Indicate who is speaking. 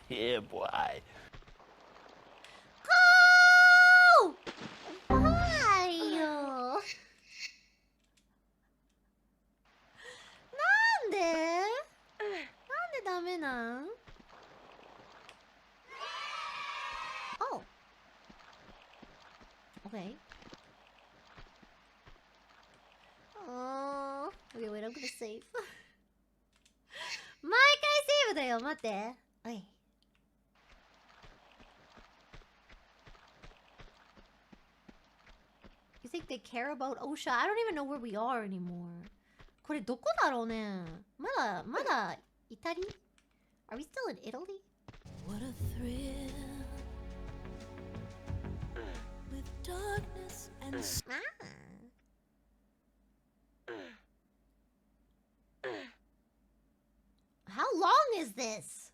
Speaker 1: Yeah, boy.
Speaker 2: Go! Why? なんでダメなん？ Oh. Okay. Okay, wait, I'm gonna save. 毎回セーブだよ、待って。おい。You think they care about OOOH? I don't even know where we are anymore. これどこだろうね。まだイタリ？ Are we still in Italy?
Speaker 3: What a thrill with darkness and
Speaker 2: How long is this?